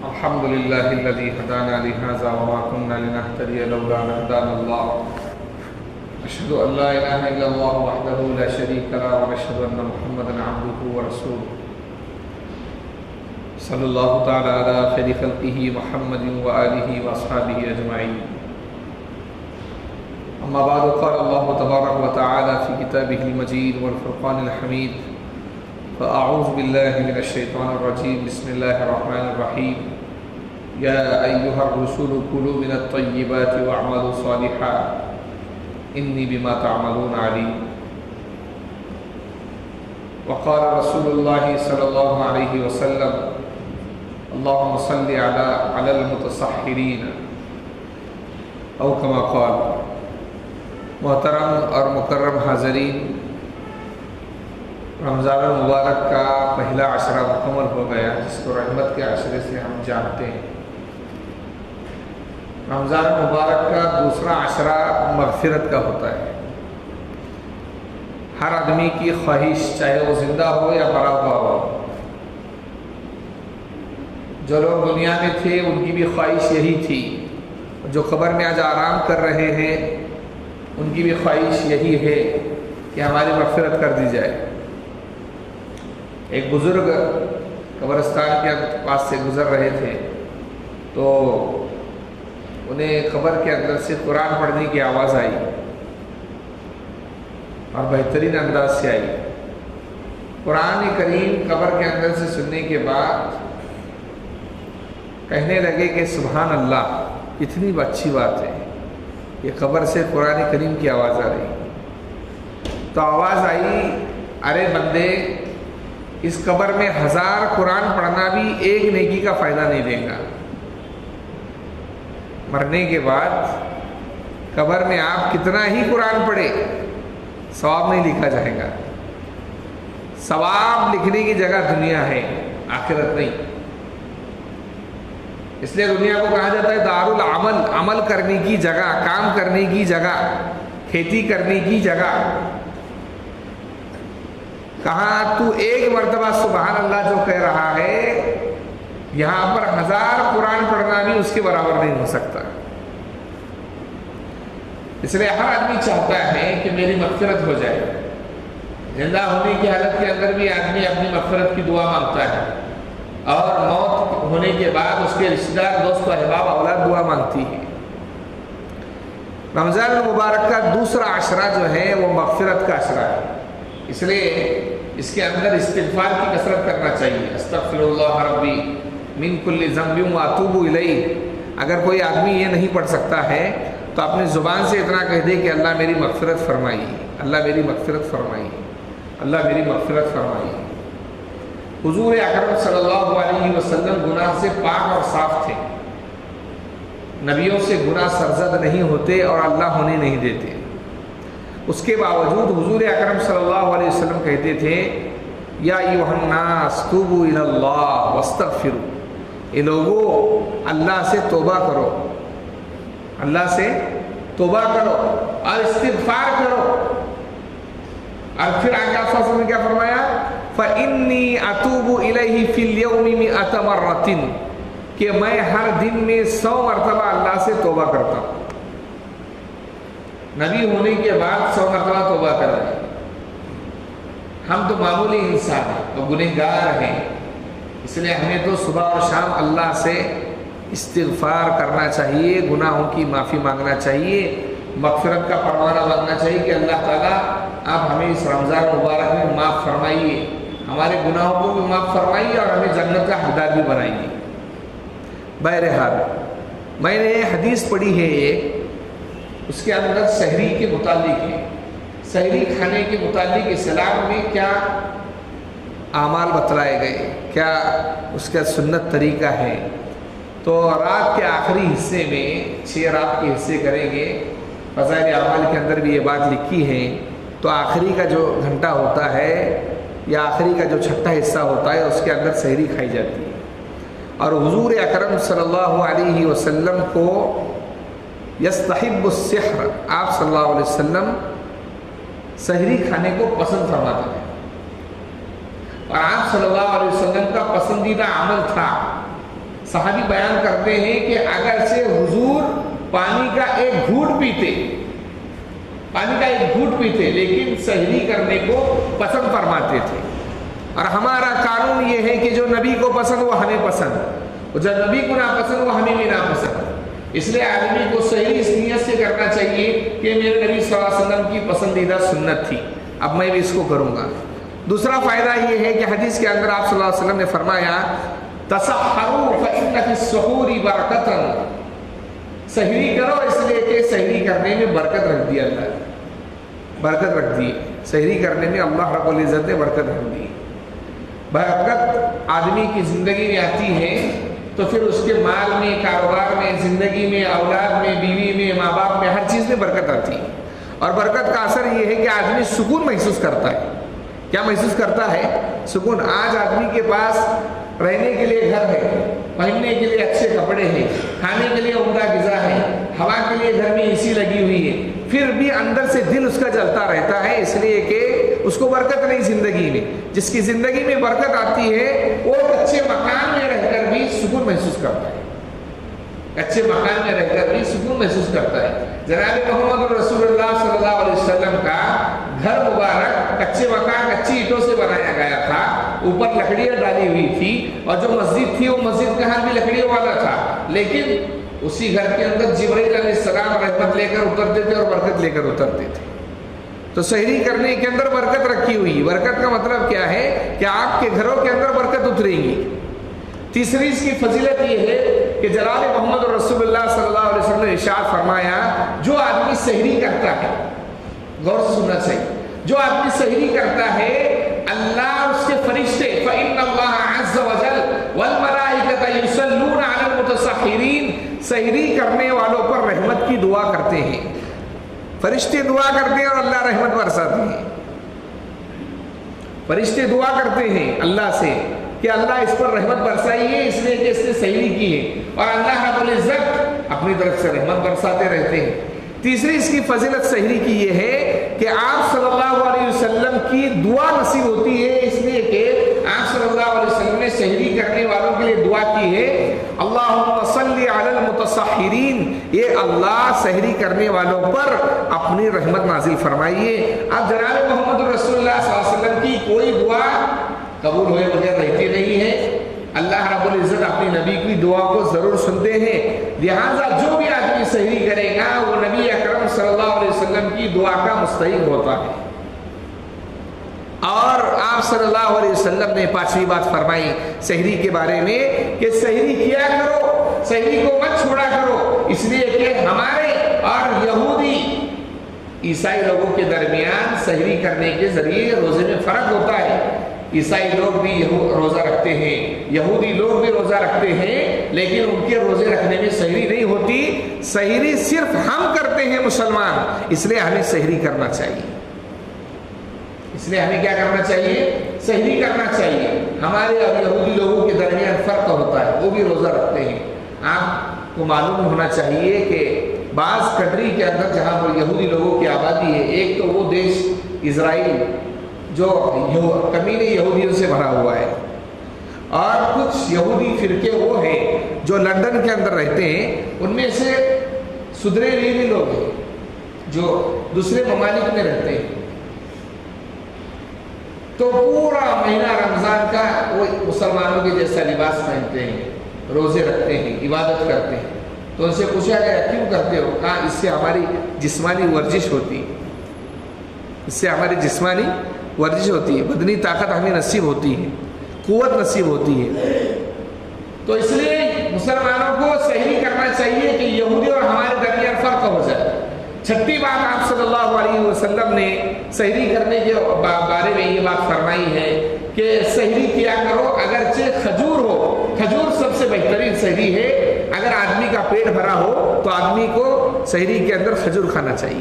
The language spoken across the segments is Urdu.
الحمد لله الذي هدانا لهذا وما كنا لنهتدي لولا أن هدانا الله أشهد أن لا إله إلا الله وحده لا شريك له وأشهد أن محمدا عبده ورسوله صلى الله تعالى على خير خلقه محمد وآله وأصحابه أجمعين. أما بعد قال الله تبارك وتعالى في كتابه المجيد والفرقان الحميد فأعوذ بالله من الشيطان الرجيم بسم الله الرحمن الرحيم يا أيها الرسل كلوا من الطيبات واعملوا صالحا إني بما تعملون عليم. وقال رسول الله صلى الله عليه وسلم اللهم صل على المتصحرين أو كما قال. محترم اور مکرم حاضرین، رمضان المبارک کا پہلا عشرہ مکمل ہو گیا جس کو رحمت کے عشرے سے ہم جانتے ہیں. رمضان المبارک کا دوسرا عشرہ مغفرت کا ہوتا ہے. ہر آدمی کی خواہش، چاہے وہ زندہ ہو یا مرا ہوا ہو، جو لوگ دنیا میں تھے ان کی بھی خواہش یہی تھی، جو قبر میں آج آرام کر رہے ہیں ان کی بھی خواہش یہی ہے کہ ہماری مغفرت کر دی جائے. ایک بزرگ قبرستان کے پاس سے گزر رہے تھے تو انہیں قبر کے اندر سے قرآن پڑھنے کی آواز آئی اور بہترین انداز سے آئی. قرآن کریم قبر کے اندر سے سننے کے بعد کہنے لگے کہ سبحان اللہ، اتنی اچھی بات ہے، یہ قبر سے قرآن کریم کی آواز آ رہی. تو آواز آئی، ارے بندے، اس قبر میں 1000 قرآن پڑھنا بھی ایک نیکی کا فائدہ نہیں دے گا. مرنے کے بعد قبر میں آپ کتنا ہی قرآن پڑھے ثواب نہیں لکھا جائے گا. ثواب لکھنے کی جگہ دنیا ہے، آخرت نہیں. اس لیے دنیا کو کہا جاتا ہے دار العمل، عمل کرنے کی جگہ، کام کرنے کی جگہ، کھیتی کرنے کی جگہ. کہاں تو ایک مرتبہ سبحان اللہ جو کہہ رہا ہے، یہاں پر 1000 قرآن پڑھنا بھی اس کے برابر نہیں ہو سکتا. اس لیے ہر آدمی چاہتا ہے کہ میری مغفرت ہو جائے. زندہ ہونے کی حالت کے اندر بھی آدمی اپنی مغفرت کی دعا مانگتا ہے، اور موت ہونے کے بعد اس کے رشتہ دار، دوست و احباب، اولاد دعا مانگتی ہے. رمضان المبارک کا دوسرا عشرہ جو ہے وہ مغفرت کا عشرہ ہے. اس لیے اس کے اندر استغفار کی کثرت کرنا چاہیے. استغفر اللہ ربی من کل ذنب واتوب الیہ. اگر کوئی آدمی یہ نہیں پڑھ سکتا ہے تو اپنی زبان سے اتنا کہہ دے کہ اللہ میری مغفرت فرمائی، اللہ میری مغفرت فرمائی، اللہ میری مغفرت فرمائی. حضور اکرم صلی اللہ علیہ وسلم گناہ سے پاک اور صاف تھے. نبیوں سے گناہ سرزد نہیں ہوتے اور اللہ ہونے نہیں دیتے. اس کے باوجود حضور اکرم صلی اللہ علیہ وسلم کہتے تھے یا ایھا الناس توبوا الی اللہ واستغفروا. اے لوگو، اللہ سے توبہ کرو، اللہ سے توبہ کرو اور استغفار کرو. اور پھر آگے آپ صلی اللہ علیہ وسلم نے کیا فرمایا؟ فَإِنِّي أَتُوبُ إِلَيْهِ فِي الْيَوْمِ 100 مرة، کہ میں ہر دن میں 100 مرتبہ اللہ سے توبہ کرتا ہوں. نبی ہونے کے بعد 100 مرتبہ توبہ کر رہے ہیں. ہم تو معمولی انسان ہیں، تو گنہگار ہیں. اس لیے ہمیں تو صبح اور شام اللہ سے استغفار کرنا چاہیے، گناہوں کی معافی مانگنا چاہیے، مغفرت کا پروانہ مانگنا چاہیے کہ اللہ تعالیٰ آپ ہمیں اس رمضان مبارک میں معاف فرمائیے، ہمارے گناہوں کو بھی معاف فرمائیے اور ہمیں جنت کا حقدار بھی بنائیے. بہرحال میں نے حدیث پڑھی ہے ایک، اس کے اندر سحری کے متعلق ہے. سحری کھانے کے متعلق اسلام میں کیا اعمال بتلائے گئے، کیا اس کا سنت طریقہ ہے. تو رات کے آخری حصے میں 6 رات کے حصے کریں گے. فضائل اعمال کے اندر بھی یہ بات لکھی ہے. تو آخری کا جو گھنٹہ ہوتا ہے یا آخری کا جو چھٹا حصہ ہوتا ہے اس کے اندر سحری کھائی جاتی ہے. اور حضور اکرم صلی اللہ علیہ وسلم کو یستحب السحر، آپ صلی اللہ علیہ وسلم سحری کھانے کو پسند فرماتے ہیں. اور آپ صلی اللہ علیہ وسلم کا پسندیدہ عمل تھا صحابی بیان کرتے ہیں کہ اگر سے حضور پانی کا ایک گھونٹ پیتے لیکن سحری کرنے کو پسند فرماتے تھے. اور ہمارا قانون یہ ہے کہ جو نبی کو پسند وہ ہمیں پسند, اور جب نبی کو ناپسند وہ ہمیں بھی ناپسند. اس لیے آدمی کو سحری اس نیت سے کرنا چاہیے کہ میرے نبی صلی اللہ علیہ وسلم کی پسندیدہ سنت تھی, اب میں بھی اس کو کروں گا. دوسرا فائدہ یہ ہے کہ حدیث کے اندر آپ صلی اللہ علیہ وسلم نے فرمایا تسحروا فإن فی السحور برکتا, سحری کرو اس لیے کہ سحری کرنے میں برکت رکھ دی, اللہ برکت رکھ دی. سحری کرنے میں اللہ رب العزت نے برکت رکھ دی. برکت آدمی کی زندگی میں آتی ہے تو پھر اس کے مال میں, کاروبار میں, زندگی میں, اولاد میں, بیوی میں, ماں باپ میں, ہر چیز میں برکت آتی ہے. اور برکت کا اثر یہ ہے کہ آدمی سکون محسوس کرتا ہے. کیا محسوس کرتا ہے؟ سکون. آج آدمی کے پاس رہنے کے لیے گھر ہے, پہننے کے لیے اچھے کپڑے ہیں, کھانے کے لیے عمدہ غذا ہے, ہوا کے لیے گھر میں AC لگی ہوئی ہے, پھر بھی اندر سے دل اس کا جلتا رہتا ہے, اس لیے کہ اس کو برکت نہیں زندگی میں. جس کی زندگی میں برکت آتی ہے وہ اچھے مکان میں رہ کر بھی سکون محسوس کرتا ہے, اچھے مکان میں رہ کر بھی سکون محسوس کرتا ہے. جناب محمد رسول اللہ صلی اللہ علیہ وسلم کا گھر مبارک کچے مکان, کچی اینٹوں سے بنایا گیا تھا, اوپر لکڑیاں ڈالی ہوئی تھی, اور جو مسجد تھی وہ مسجد کا گھر بھی لکڑیوں والا تھا, لیکن اسی گھر کے اندر جبرائیل علیہ السلام رحمت لے کر اترتے تھے اور برکت لے کر اترتے تھے. تو سحری کرنے کے اندر برکت رکھی ہوئی. برکت کا مطلب کیا ہے کہ آپ کے گھروں کے اندر برکت اترے گی. تیسری اس کی فضیلت یہ ہے کہ جناب محمد رسول اللہ صلی اللہ علیہ وسلم نے ارشاد فرمایا جو آدمی سحری کرتا ہے, غور سے سننا چاہیے, جو آدمی سحری کرتا ہے اللہ اس کے فرشتے فإن اللہ عز وجل والملائکۃ یصلون علی المتصحرین, سحری کرنے والوں پر رحمت کی دعا کرتے ہیں. فرشتے دعا کرتے ہیں اور اللہ رحمت برساتے ہیں. فرشتے دعا کرتے ہیں اللہ سے کہ اللہ اس پر رحمت برسائیے اس لیے کہ اس نے سحری کی ہے, اور اللہ رب العزت اپنی طرف سے رحمت برساتے رہتے ہیں. تیسری اس کی فضیلت سحری کی یہ ہے کہ آپ صلی اللہ علیہ وسلم کی دعا نصیب ہوتی ہے, اس لیے کہ آپ صلی اللہ علیہ وسلم نے سحری کرنے والوں کے لیے دعا کی ہے اللہم صلی علی المتصحرین, یہ اللہ سحری کرنے والوں پر اپنی رحمت نازل فرمائیے. اب جناب محمد رسول اللہ صلی اللہ علیہ وسلم کی کوئی دعا قبول ہوئے بغیر رہتی نہیں ہے. اللہ رب العزت اپنی نبی کی دعا کو ضرور سنتے ہیں, لہٰذا جو بھی آدمی سحری کرے گا وہ نبی اکرم صلی اللہ علیہ وسلم کی دعا کا مستحق ہوتا ہے. اور آپ صلی اللہ علیہ وسلم نے پانچویں بات فرمائی سحری کے بارے میں کہ سحری کیا کرو, سحری کو مت چھوڑا کرو, اس لیے کہ ہمارے اور یہودی عیسائی لوگوں کے درمیان سحری کرنے کے ذریعے روزے میں فرق ہوتا ہے. عیسائی لوگ بھی روزہ رکھتے ہیں, یہودی لوگ بھی روزہ رکھتے ہیں, لیکن ان کے روزے رکھنے میں سحری نہیں ہوتی. سحری صرف ہم کرتے ہیں مسلمان, اس لیے ہمیں سحری کرنا چاہیے. اس لیے ہمیں کیا کرنا چاہیے؟ سحری کرنا چاہیے. ہمارے اور یہودی لوگوں کے درمیان فرق ہوتا ہے, وہ بھی روزہ رکھتے ہیں. آپ کو معلوم ہونا چاہیے کہ بعض کنٹری کے اندر جہاں پر یہودی لوگوں کی آبادی ہے, ایک تو وہ دیش اسرائیل جو کمینے یہودیوں سے بھرا ہوا ہے, اور کچھ یہودی فرقے وہ ہیں جو لندن کے اندر رہتے ہیں, ان میں سے سدھرے ہوئے بھی لوگ ہیں جو دوسرے ممالک میں رہتے ہیں. تو پورا مہینہ رمضان کا وہ مسلمانوں کے جیسا لباس پہنتے ہیں, روزے رکھتے ہیں, عبادت کرتے ہیں. تو ان سے پوچھا گیا کیوں کرتے ہو؟ کہا اس سے ہماری جسمانی ورزش ہوتی ہے, اس سے ہماری جسمانی ورزش ہوتی ہے, بدنی طاقت ہمیں نصیب ہوتی ہے, قوت نصیب ہوتی ہے. تو اس لیے مسلمانوں کو سحری کرنا چاہیے کہ یہودی اور ہمارے درمیان فرق ہو جائے. چھٹی بات آپ صلی اللہ علیہ وسلم نے سحری کرنے کے بارے میں یہ بات فرمائی ہے کہ سحری کیا کرو اگرچہ کھجور ہو. کھجور سب سے بہترین سحری ہے. اگر آدمی کا پیٹ بھرا ہو تو آدمی کو سحری کے اندر کھجور کھانا چاہیے.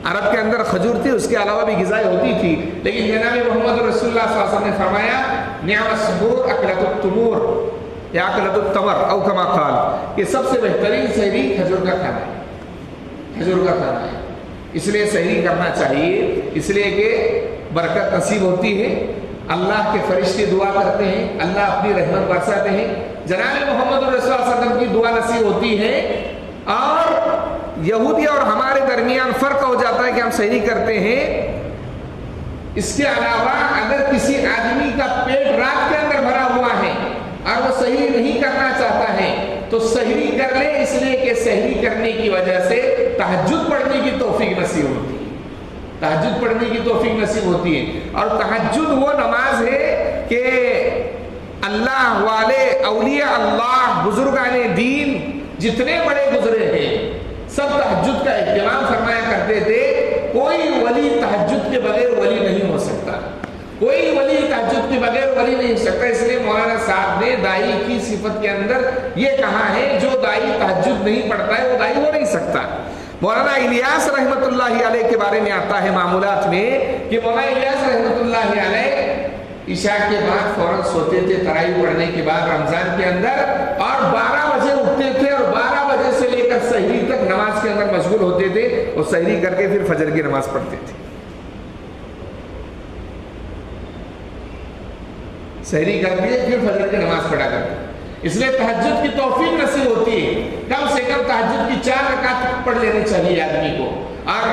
عرب کے اندر کھجور تھی, اس کے علاوہ بھی غذائیں ہوتی تھی, لیکن جناب محمد رسول اللہ صلی اللہ علیہ وسلم نے فرمایا نعم السحور اکلۃ التمور یا اکلۃ التمر او کما قال, کہ سب سے بہترین سحری کھجور کا کھانا ہے, کھجور کا کھانا ہے. اس لیے سحری کرنا چاہیے, اس لیے کہ برکت نصیب ہوتی ہے. اللہ کے فرشتے دعا کرتے ہیں، اللہ اپنی رحمت برساتے ہیں، جناب محمد رسول اللہ صلی اللہ علیہ وسلم کی دعا نصیب ہوتی ہے، اور یہودی اور ہمارے درمیان فرق ہو جاتا ہے کہ ہم سحری کرتے ہیں۔ اس کے علاوہ اگر کسی آدمی کا پیٹ رات کے اندر بھرا ہوا ہے اور وہ سحری نہیں کرنا چاہتا ہے تو سحری کر لے، اس لیے کہ سحری کرنے کی وجہ سے تہجد پڑھنے کی توفیق نصیب ہوتی ہے، تہجد پڑھنے کی توفیق نصیب ہوتی ہے۔ اور تہجد وہ نماز ہے کہ اللہ والے، اولیاء اللہ، بزرگان دین جتنے بڑے گزرے ہیں سب تہجد کا اہتمام فرمایا کرتے تھے۔ کوئی ولی تہجد کے بغیر ولی نہیں ہو سکتا، کوئی ولی تہجد کے بغیر ولی نہیں ہو سکتا۔ اس لیے مولانا صاحب نے دائی کی صفت کے اندر یہ کہا ہے جو دائی تہجد نہیں پڑھتا ہے وہ دائی ہو نہیں سکتا۔ مولانا الیاس رحمت اللہ علیہ کے بارے میں آتا ہے معمولات میں کہ مولانا الیاس رحمت اللہ علیہ عشاء کے بعد فوراً سوتے تھے تراویح پڑھنے کے بعد رمضان کے اندر، اور 12 بجے اٹھتے تھے اور 12 بجے سے لے کر سحری تک نماز کے اندر مشغول ہوتے تھے، اور سحری کر کے پھر فجر کی نماز پڑھتے تھے، سحری کر کے پھر فجر کی نماز پڑھا کرتے۔ اس لیے تہجد کی توفیق نصیب ہوتی ہے، کم سے کم تہجد کی 4 رکعت پڑھ لینی چاہیے آدمی کو۔ اور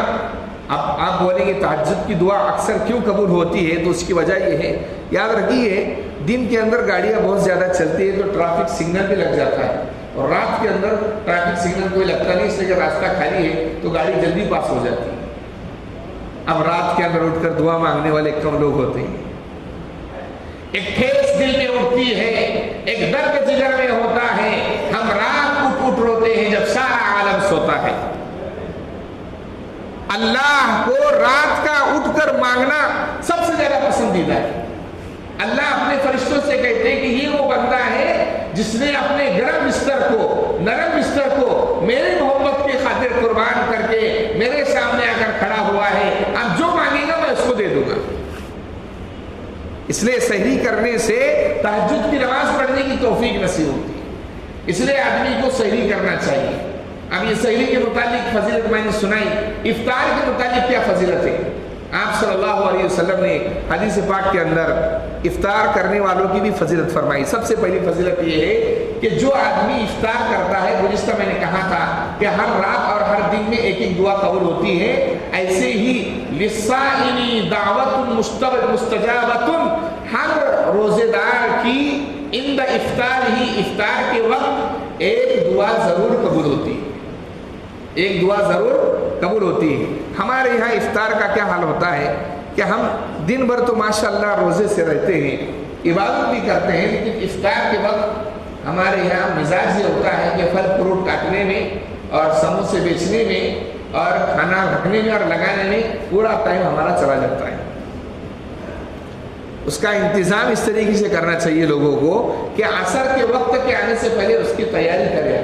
اب آپ بولیں گے تہجد کی دعا اکثر کیوں قبول ہوتی ہے، تو اس کی وجہ یہ ہے، یاد رکھیے دن کے اندر گاڑیاں بہت زیادہ چلتی ہے تو ٹریفک سگنل بھی لگ جاتا ہے، اور رات کے اندر ٹریفک سگنل کوئی لگتا نہیں، اس لیے کہ راستہ خالی ہے تو گاڑی جلدی پاس ہو جاتی ہے۔ اب رات کے اندر اٹھ کر دعا مانگنے والے کم لوگ ہوتے ہیں، ایک ٹھیس دل میں اٹھتی ہے، ایک درد جگر میں ہوتا ہے، ہم رات اٹھ روتے ہیں جب سارا عالم سوتا ہے۔ اللہ کو رات کا اٹھ کر مانگنا سب سے زیادہ پسندیدہ ہے۔ اللہ اپنے فرشتوں سے کہتے ہیں کہ یہ وہ بندہ ہے جس نے اپنے گرم بستر کو، نرم بستر کو میرے محبت کی خاطر قربان کر کے میرے سامنے آ کر کھڑا ہوا ہے، اب جو مانگے گا میں اس کو دے دوں گا۔ اس لیے سحری کرنے سے تہجد کی نماز پڑھنے کی توفیق نصیب ہوتی ہے، اس لیے آدمی کو سحری کرنا چاہیے۔ اب یہ سحری کے متعلق فضیلت میں نے سنائی، افطار کے متعلق کیا فضیلت ہے؟ آپ صلی اللہ علیہ وسلم نے حدیث پاک کے اندر افطار کرنے والوں کی بھی فضیلت فرمائی۔ سب سے پہلی فضیلت یہ ہے کہ جو آدمی افطار کرتا ہے، گزشتہ میں نے کہا تھا کہ ہر رات اور ہر دن میں ایک ایک دعا قبول ہوتی ہے، ایسے ہی للصائم دعوت مستجابۃ، ہر روزے دار کی عند افطار ہی، افطار کے وقت ایک دعا ضرور قبول ہوتی ہے، ایک دعا ضرور قبول ہوتی ہے۔ ہمارے یہاں افطار کا کیا حال ہوتا ہے کہ ہم دن بھر تو ماشاءاللہ روزے سے رہتے ہیں، عبادت بھی کرتے ہیں، لیکن افطار کے وقت ہمارے یہاں مزاج یہ ہوتا ہے کہ پھل فروٹ کاٹنے میں اور سموسے بیچنے میں اور کھانا رکھنے میں اور لگانے میں پورا ٹائم ہمارا چلا جاتا ہے۔ اس کا انتظام اس طریقے سے کرنا چاہیے لوگوں کو کہ عصر کے وقت کے آنے سے پہلے اس کی تیاری کرے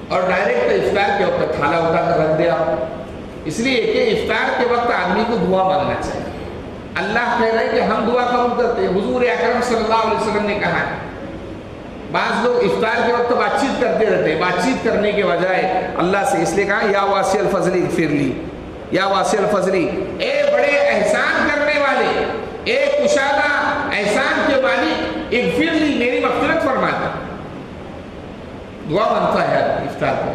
اور ڈائریکٹ افطار کے وقت تھالا اٹھا کر رکھ دیا۔ اس لیے کہ افطار کے وقت آدمی کو دعا مانگنا چاہیے۔ اللہ کہہ رہے ہیں کہ ہم دعا قبول کرتے ہیں، حضور اکرم صلی اللہ علیہ وسلم نے کہا ہے۔ بعض لوگ افطار کے وقت بات چیت کرتے رہتے ہیں، بات چیت کرنے کے بجائے اللہ سے اس لیے کہا یا واسع الفضل اغفر لی، یا واسع الفضل، اے بڑے احسان کرنے والے، اے کشادہ احسان کے مالک، اغفر لی، میری مغفرت فرما دے۔ دعا بنتا ہے افطار کو،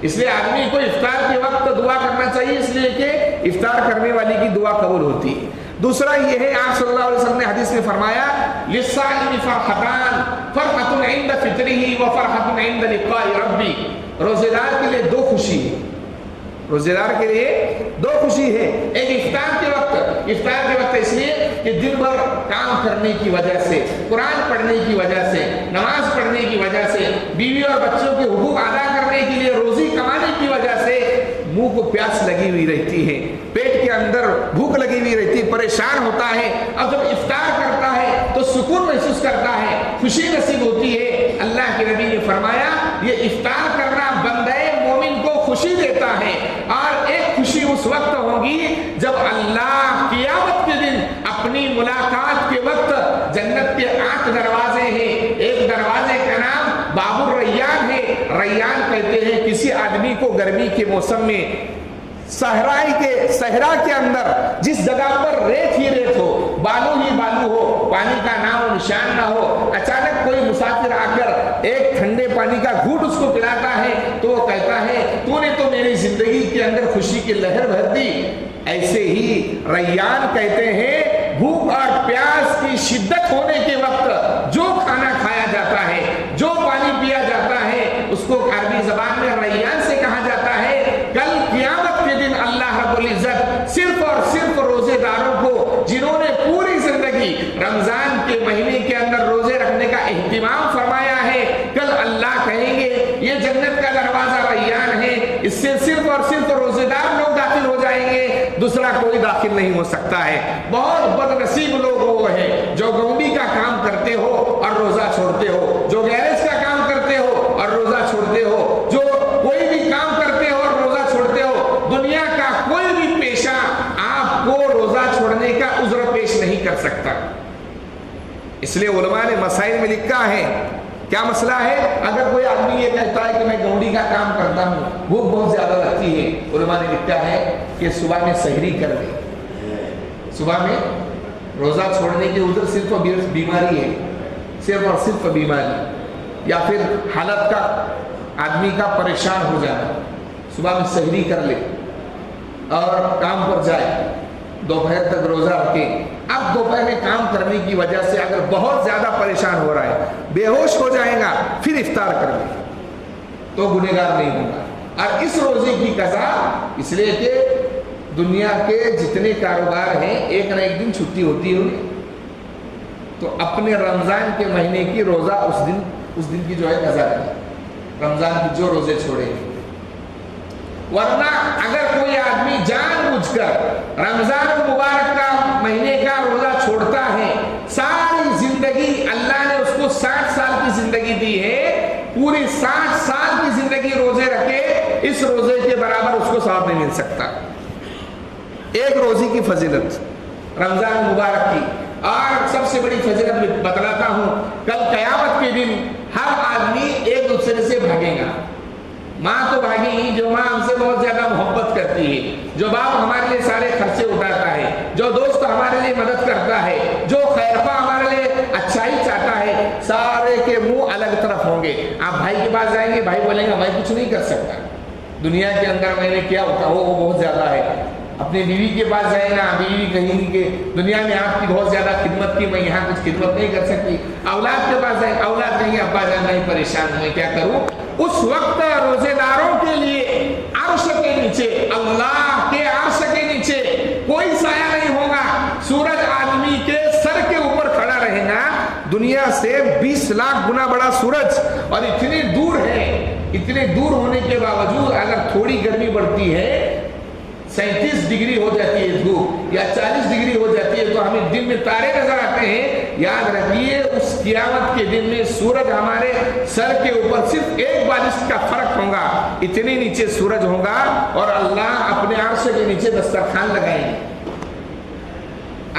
اس لیے آدمی کو افطار کے وقت دعا کرنا چاہیے، اس لیے کہ افطار کرنے والی کی دعا قبول ہوتی ہے۔ دوسرا یہ ہے، آپ صلی اللہ علیہ وسلم نے حدیث میں فرمایا للصائم فرحتان، فرحۃ عند فطرہ وفرحۃ عند لقاء ربی، روزے دار کے لیے دو خوشی ہے، روزے دار کے لیے دو خوشی ہے۔ ایک افطار کے وقت اس لیے کہ دن بھر کام کرنے کی وجہ سے، قرآن پڑھنے کی وجہ سے، نماز پڑھنے کی وجہ سے، بیوی اور بچوں کے حقوق ادا کرنے کے لیے، روزی کمانے کی وجہ سے منہ کو پیاس لگی ہوئی رہتی ہے، پیٹ کے اندر بھوک لگی ہوئی رہتی ہے، پریشان ہوتا ہے، اب جب افطار کرتا ہے تو سکون محسوس کرتا ہے، خوشی نصیب ہوتی ہے۔ اللہ کے نبی نے فرمایا یہ افطار کرنا بندے مومن کو خوشی دیتا ہے، اور ایک خوشی اس وقت ہوگی جب اللہ قیامت کے دن اپنی ملاقات کے وقت، جنت کے 8 دروازے ہیں، ایک دروازے کا نام باب الریان ہے۔ ریان کہتے ہیں کسی آدمی کو گرمی کے موسم میں صحرا کے اندر جس جگہ پر ریت ہی ریت ہو، بالو ہی بالو ہو، پانی کا نام و نشان نہ ہو، اچانک کوئی مسافر آ کر ایک ٹھنڈے پانی کا گھونٹ اس کو پلاتا ہے تو وہ کہتا ہے تو نے تو میری زندگی کے اندر خوشی کی لہر بھر دی۔ ایسے ہی ریان کہتے ہیں بھوک اور پیاس کی شدت ہونے کے وقت جو کھانا کھایا جاتا ہے، جو پانی پیا جاتا ہے، اس کو عربی زبان میں ریان سے کہا جاتا ہے۔ کل قیامت کے دن اللہ رب العزت صرف اور صرف روزے داروں کو، جنہوں نے پوری زندگی رمضان کے مہینے کے اندر روزے رکھنے کا اہتمام فرمایا ہے، کل اللہ کہیں گے یہ جنت کا دروازہ ریان ہے، اس سے صرف اور صرف روزے دار لوگ داخل ہو جائیں گے، دوسرا کوئی داخل نہیں ہو سکتا ہے۔ بہت بد نصیب لوگ وہ ہیں جو گونڈی کا کام کرتے ہو اور روزہ چھوڑتے ہو، جو گیرج کا کام کرتے ہو اور روزہ چھوڑتے ہو، جو کوئی بھی کام کرتے ہو اور روزہ چھوڑتے ہو۔ دنیا کا کوئی بھی پیشہ آپ کو روزہ چھوڑنے کا عذر پیش نہیں کر سکتا۔ اس لیے علماء نے مسائل میں لکھا ہے، کیا مسئلہ ہے؟ اگر کوئی آدمی یہ کہتا ہے کہ میں گونڈی کا کام کرتا ہوں، بھوک بہت زیادہ لگتی ہے، علماء نے لکھا ہے کہ صبح میں سحری کر لے۔ صبح میں روزہ چھوڑنے کی عذر صرف بیماری ہے، صرف اور صرف بیماری، یا پھر حالت کا آدمی کا پریشان ہو جانا، صبح میں سحری کر لے اور کام پر جائے، دوپہر تک روزہ رکھے۔ اب دوپہر میں کام کرنے کی وجہ سے اگر بہت زیادہ پریشان ہو رہا ہے، بے ہوش ہو جائے گا، پھر افطار کر لے تو گنہگار نہیں ہوگا۔ اور اس روزے کی قضا اس لیے کہ دنیا کے جتنے کاروبار ہیں ایک نہ ایک دن چھٹی ہوتی ہوگی، تو اپنے رمضان کے مہینے کی روزہ اس دن کی جو ہے قضا کرے، رمضان کی جو روزے چھوڑے۔ ورنہ اگر کوئی آدمی جان بوجھ کر رمضان مبارک کا مہینے کا روزہ چھوڑتا ہے، ساری زندگی اللہ نے اس کو 60 سال کی زندگی دی ہے، پوری 60 سال کی زندگی روزے رکھے، اس روزے کے برابر اس کو ثواب نہیں مل سکتا۔ ایک روزے کی فضیلت رمضان مبارک کی، اور سب سے بڑی فضیلت بتلاتا ہوں، کل قیامت کے دن ہر آدمی ایک دوسرے سے بھاگے گا۔ ماں تو بھاگے ہی، جو ماں ہم سے بہت زیادہ محبت کرتی ہے، جو باپ ہمارے لیے سارے خرچے اٹھاتا ہے، جو دوست ہمارے لیے مدد کرتا ہے، جو خیرخواہ ہمارے لیے اچھائی چاہتا ہے، سارے کے منہ الگ طرف ہوں گے۔ آپ بھائی کے پاس جائیں گے، بھائی بولیں گے میں کچھ نہیں کر سکتا، دنیا کے اندر میں نے کیا ہوتا وہ بہت زیادہ ہے۔ اپنی بیوی کے پاس جائیں گا، بیوی کہیں گی کہ دنیا میں آپ کی بہت زیادہ خدمت کی، میں یہاں کچھ خدمت نہیں کر سکتی۔ اولاد کے پاس جائیں، اولاد کہیں گے ابا جان میں پریشان ہوں، کیا کروں۔ اس وقت روزے داروں کے لیے عرش کے نیچے، اللہ کے عرش کے نیچے کوئی سایہ نہیں ہوگا، سورج آدمی کے سر کے اوپر کھڑا رہے گا، دنیا سے 20 لاکھ گنا بڑا سورج، اور اتنے دور ہے، اتنے دور ہونے کے باوجود اگر تھوڑی گرمی بڑھتی ہے، 37 ڈگری ہو جاتی ہے دھوپ، یا 40 ڈگری ہو جاتی ہے، تو ہمیں دن میں تارے نظر آتے ہیں۔ یاد رکھیے اس قیامت کے دن میں سورج ہمارے سر کے اوپر صرف ایک بالش کا فرق ہوگا، اتنے نیچے سورج ہوگا، اور اللہ اپنے عرش کے نیچے دسترخوان لگائیں گے،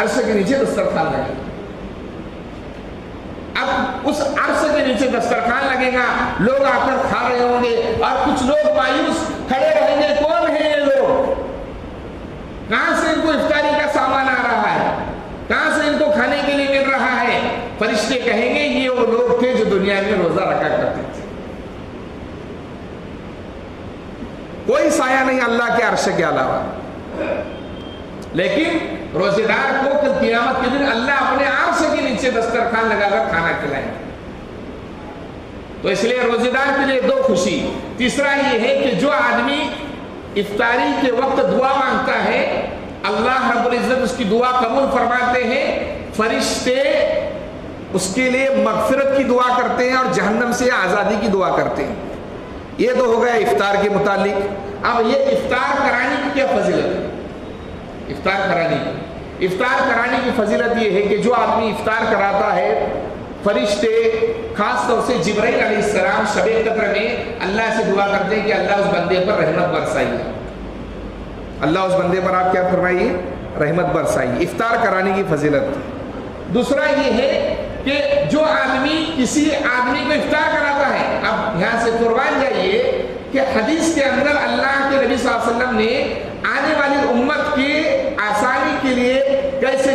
عرش کے نیچے دسترخوان لگائیں گے۔ اب اس عرش کے نیچے دسترخوان لگے گا، لوگ آ کر کھا رہے ہوں گے، اور کچھ لوگ مایوس کھڑے رہیں گے، کون ہے یہ لوگ، کہاں سے ان کو افطاری کا سامان آ رہا ہے، کہاں سے ان کو کھانے کے لیے مل رہا ہے۔ فرشتے کہیں گے یہ وہ لوگ تھے جو دنیا میں روزہ رکھا کرتے تھے۔ کوئی سایہ نہیں اللہ کے عرش کے علاوہ، لیکن روزے دار کو کل قیامت کے دن اللہ اپنے عرش کے نیچے دسترخوان لگا کر کھانا کھلائیں گے۔ تو اس لیے روزے دار کے لیے 2 خوشی۔ تیسرا یہ ہے کہ جو آدمی افطاری کے وقت دعا مانگتا ہے، اللہ رب العزت اس کی دعا قبول فرماتے ہیں، فرشتے اس کے لیے مغفرت کی دعا کرتے ہیں اور جہنم سے آزادی کی دعا کرتے ہیں۔ یہ تو ہو گیا افطار کے متعلق۔ اب یہ افطار کرانے کی کیا فضیلت ہے؟ افطار کرانے کی فضیلت یہ ہے کہ جو آدمی افطار کراتا ہے، فرشتے خاص طور سے جبرائیل علیہ السلام شب قدر میں اللہ سے دعا کرتے ہیں کہ اللہ اس بندے پر رحمت برسائیے، اللہ اس بندے پر آپ کیا فرمائیے، رحمت برسائیے۔ افطار کرانے کی فضیلت۔ دوسرا یہ ہے کہ جو آدمی کسی آدمی کو افطار کراتا ہے، اب یہاں سے قربان جائیے کہ حدیث کے اندر اللہ کے نبی صلی اللہ علیہ وسلم نے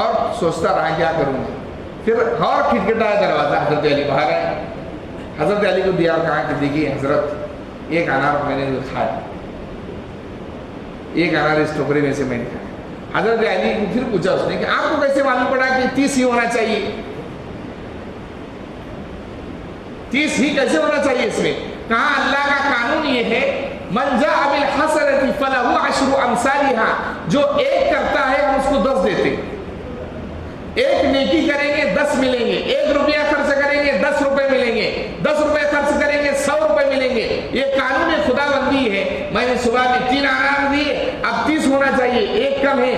اور سوچتا رہا کیا کروں گا. پھر اور کھٹکھٹایا دروازہ, حضرت علی باہر آئے, حضرت علی کو دیا اور کہا کہ دیکھیے حضرت ایک انار میں نے کھایا, ایک انار اس ٹوکرے میں سے میں نے کھایا. حضرت علی کو پھر پوچھا اس نے کہ آپ کو کیسے معلوم پڑا کہ 30 ہی ہونا چاہیے, 30 ہی کیسے ہونا چاہیے اس میں؟ کہا اللہ کا قانون یہ ہے من جاء بالحسنۃ فلہ عشر امثالھا, جو ایک کرتا ہے ہم اس کو 10 دیتے. ایک نیکی کریں گے 10 ملیں گے, 1 روپیہ خرچ کریں گے 10 روپے ملیں گے, 10 روپے خرچ کریں گے 100 روپے ملیں گے. یہ قانون خدا بندی ہے. میں نے صبح میں 3 انار دیے, اب 30 ہونا چاہیے, ایک کم ہے.